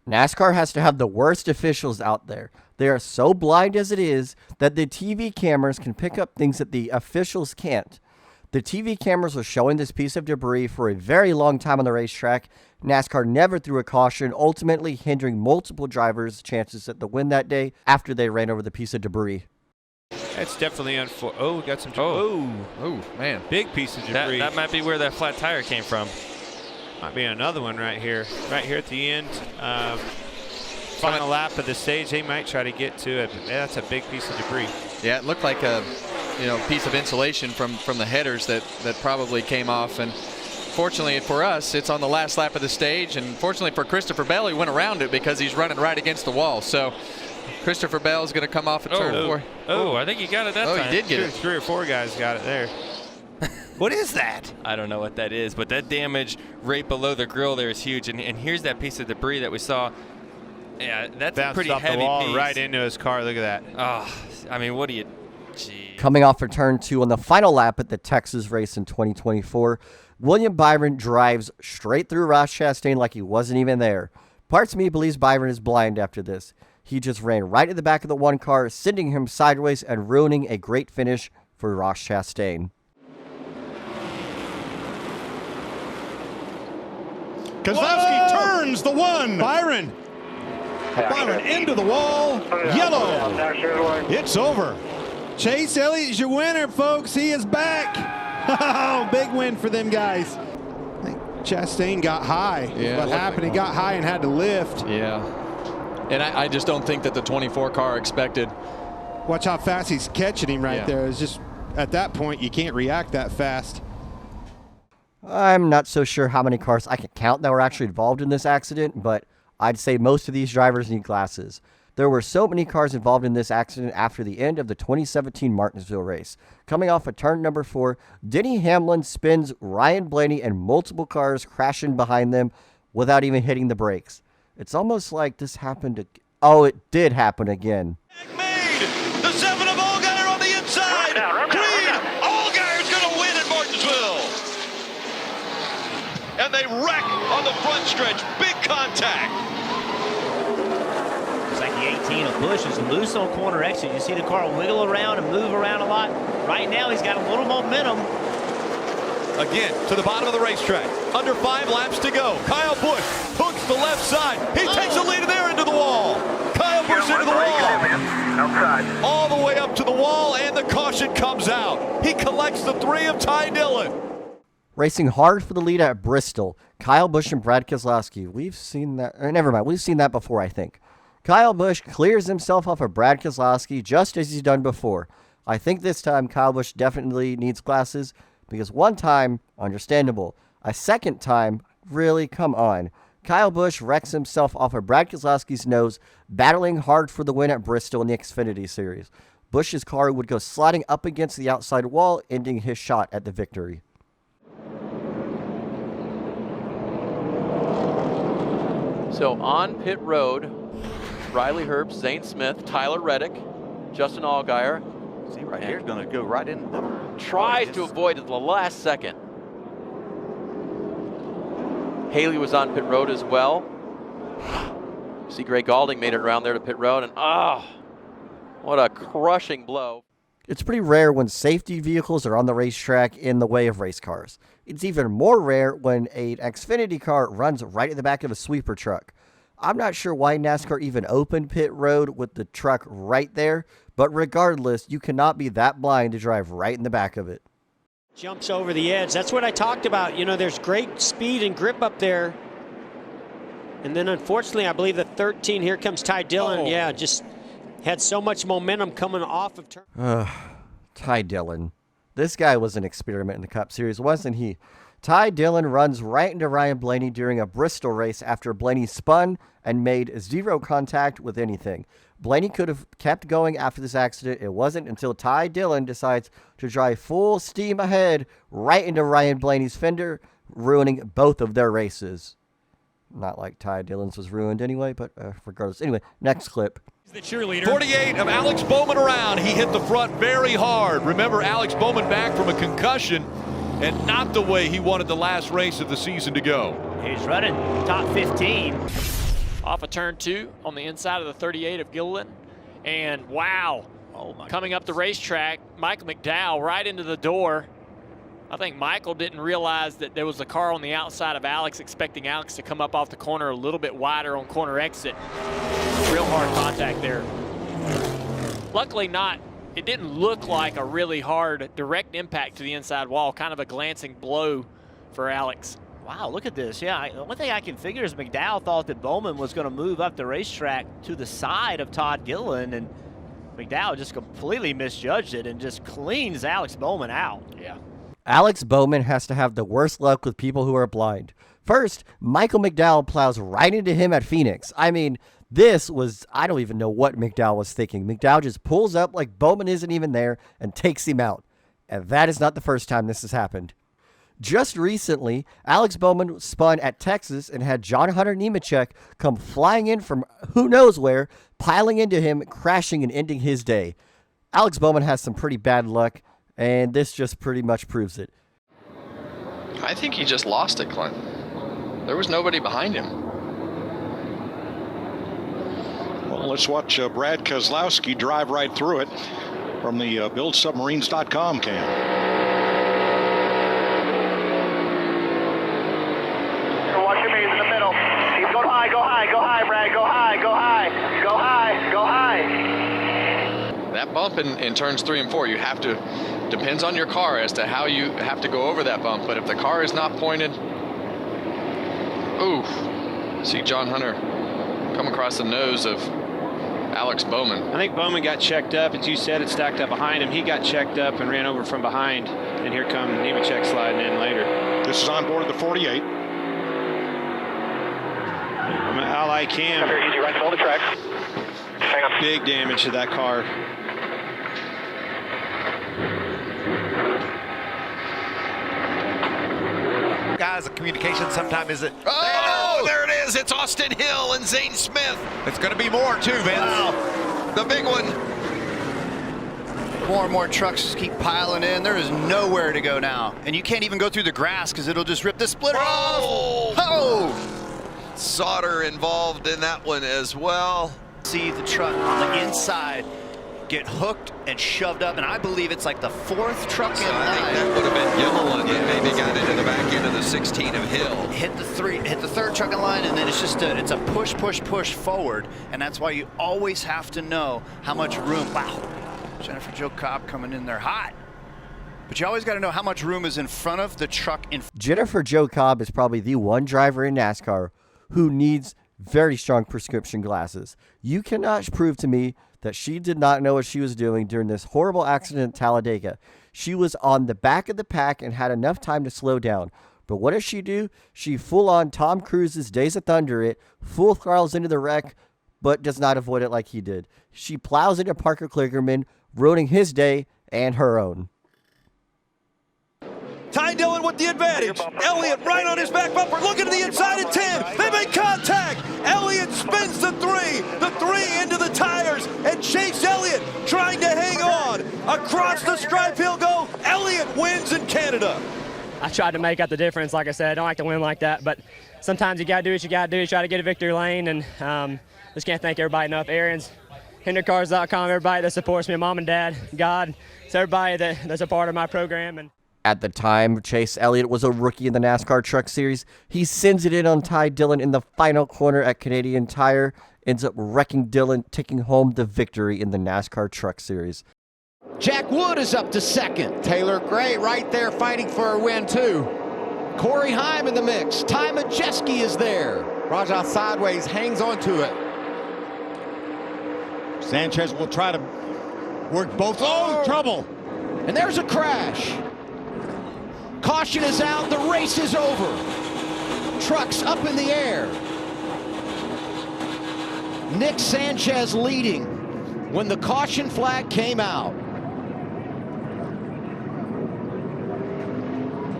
NASCAR has to have the worst officials out there. They are so blind as it is that the TV cameras can pick up things that the officials can't. The TV cameras were showing this piece of debris for a very long time on the racetrack. NASCAR never threw a caution, ultimately hindering multiple drivers' chances at the win that day after they ran over the piece of debris. That's definitely unfortunate. Oh, we got some. Oh, man. Big piece of debris. That might be where that flat tire came from. Might be another one right here at the end. Final lap of the stage, they might try to get to it. But that's a big piece of debris. Yeah, it looked like a piece of insulation from the headers that probably came off. And fortunately for us, it's on the last lap of the stage. And fortunately for Christopher Bell, he went around it because he's running right against the wall. So Christopher Bell is going to come off at turn 4. Oh, I think he got it that time. Oh, he did get it. 3 or 4 guys got it there. What is that? I don't know what that is, but that damage right below the grill there is huge. And here's that piece of debris that we saw. Yeah, that's a pretty off heavy the wall piece. right into his car. Look at that. Oh, I mean, what do you... Gee. Coming off of turn 2 on the final lap at the Texas race in 2024, William Byron drives straight through Ross Chastain like he wasn't even there. Parts of me believes Byron is blind after this. He just ran right at the back of the one car, sending him sideways and ruining a great finish for Ross Chastain. Kozlowski turns the one. Byron into the wall. Yellow. It's over. Chase Elliott's your winner, folks. He is back. Oh, big win for them guys. I think Chastain got high. Yeah, what happened? He got high and had to lift. Yeah. And I just don't think that the 24 car expected. Watch how fast he's catching him right there. It's just, at that point, you can't react that fast. I'm not so sure how many cars I can count that were actually involved in this accident, but I'd say most of these drivers need glasses. There were so many cars involved in this accident after the end of the 2017 Martinsville race. Coming off of turn number 4, Denny Hamlin spins Ryan Blaney and multiple cars crashing behind them without even hitting the brakes. It's almost like this happened. Oh, it did happen again. Made the 7 of Allgaier on the inside. Green. Allgaier's going to win at Martinsville. And they wreck on the front stretch. Big contact. It's like the 18 of Busch is loose on corner exit. You see the car wiggle around and move around a lot. Right now, he's got a little momentum. Again, to the bottom of the racetrack. Under 5 laps to go. Kyle Busch hooks the left side. He takes the lead there into the wall. Kyle Busch into the wall. All the way up to the wall, and the caution comes out. He collects the 3 of Ty Dillon. Racing hard for the lead at Bristol, Kyle Busch and Brad Keselowski. We've seen that. Never mind. We've seen that before, I think. Kyle Busch clears himself off of Brad Keselowski just as he's done before. I think this time Kyle Busch definitely needs glasses. Because one time, understandable. A second time, really, come on. Kyle Busch wrecks himself off of Brad Keselowski's nose, battling hard for the win at Bristol in the Xfinity Series. Busch's car would go sliding up against the outside wall, ending his shot at the victory. So on pit road, Riley Herbst, Zane Smith, Tyler Reddick, Justin Allgaier. See right here, going to go right in the... Tries to avoid it the last second. Haley was on pit road as well. See, Greg Galding made it around there to pit road, and what a crushing blow. It's pretty rare when safety vehicles are on the racetrack in the way of race cars. It's even more rare when an Xfinity car runs right at the back of a sweeper truck. I'm not sure why NASCAR even opened pit road with the truck right there, but regardless, you cannot be that blind to drive right in the back of it. Jumps over the edge. That's what I talked about. You know, there's great speed and grip up there. And then, unfortunately, I believe the 13, here comes Ty Dillon. Yeah, just had so much momentum coming off of turn. Ty Dillon. This guy was an experiment in the Cup Series, wasn't he? Ty Dillon runs right into Ryan Blaney during a Bristol race after Blaney spun and made 0 contact with anything. Blaney could have kept going after this accident. It wasn't until Ty Dillon decides to drive full steam ahead right into Ryan Blaney's fender, ruining both of their races. Not like Ty Dillon's was ruined anyway, but regardless. Anyway, next clip. The cheerleader. 48 of Alex Bowman around. He hit the front very hard. Remember, Alex Bowman back from a concussion, and not the way he wanted the last race of the season to go. He's running top 15. off of turn 2 on the inside of the 38 of Gilliland. And wow, coming up the racetrack, Michael McDowell right into the door. I think Michael didn't realize that there was a car on the outside of Alex, expecting Alex to come up off the corner a little bit wider on corner exit. Real hard contact there. Luckily not, it didn't look like a really hard direct impact to the inside wall, kind of a glancing blow for Alex. Wow, look at this. Yeah, the one thing I can figure is McDowell thought that Bowman was going to move up the racetrack to the side of Todd Gilliland, and McDowell just completely misjudged it and just cleans Alex Bowman out. Yeah. Alex Bowman has to have the worst luck with people who are blind. First, Michael McDowell plows right into him at Phoenix. I mean, this was, I don't even know what McDowell was thinking. McDowell just pulls up like Bowman isn't even there and takes him out. And that is not the first time this has happened. Just recently, Alex Bowman spun at Texas and had John Hunter Nemechek come flying in from who knows where, piling into him, crashing and ending his day. Alex Bowman has some pretty bad luck, and this just pretty much proves it. I think he just lost it, Clint. There was nobody behind him. Well, let's watch Brad Keselowski drive right through it from the BuildSubmarines.com cam. Watch your maze in the middle. He's going high, go high, go high, Brad, go high, go high, go high, go high. That bump in turns 3 and 4, you have to, depends on your car as to how you have to go over that bump. But if the car is not pointed, ooh, see John Hunter come across the nose of Alex Bowman. I think Bowman got checked up, as you said, it stacked up behind him. He got checked up and ran over from behind, and here come Nemechek sliding in later. This is on board the 48. Ally Cam. Easy right to the track. Hang on. Big damage to that car. Guys, the communication sometimes isn't. Oh, there it is. It's Austin Hill and Zane Smith. It's going to be more too, Vince. Wow. The big one. More and more trucks keep piling in. There is nowhere to go now. And you can't even go through the grass because it'll just rip the splitter off. Oh! Sauter involved in that one as well. See the truck on the inside get hooked and shoved up, and I believe it's like the 4th truck in line. I think that would have been Gilliland that maybe got into the back end of the 16 of Hill. Hit the 3rd truck in line, and then it's just it's a push forward, and that's why you always have to know how much room. Wow, Jennifer Jo Cobb coming in there hot. But you always got to know how much room is in front of the truck. Jennifer Jo Cobb is probably the one driver in NASCAR who needs very strong prescription glasses. You cannot prove to me that she did not know what she was doing during this horrible accident at Talladega. She was on the back of the pack and had enough time to slow down. But what does she do? She full on Tom Cruise's Days of Thunder it, full throttles into the wreck, but does not avoid it like he did. She plows into Parker Kligerman, ruining his day and her own. Ty Dillon with the advantage. Elliott right on his back bumper, looking to the inside at 10. They make contact. Elliott spins the 3 into the tires, and Chase Elliott trying to hang on. Across the stripe he'll go. Elliott wins in Canada. I tried to make up the difference. Like I said, I don't like to win like that, but sometimes you got to do what you got to do, try to get a victory lane, and just can't thank everybody enough. Aaron's, HinderCars.com, everybody that supports me, Mom and Dad, God, it's everybody that's a part of my program. And at the time, Chase Elliott was a rookie in the NASCAR Truck Series. He sends it in on Ty Dillon in the final corner at Canadian Tire, ends up wrecking Dillon, taking home the victory in the NASCAR Truck Series. Jack Wood is up to 2nd. Taylor Gray right there fighting for a win, too. Corey Heim in the mix. Ty Majeski is there. Rajah sideways hangs onto it. Sanchez will try to work both. Oh, trouble. And there's a crash. Caution is out. The race is over. Trucks up in the air. Nick Sanchez leading when the caution flag came out.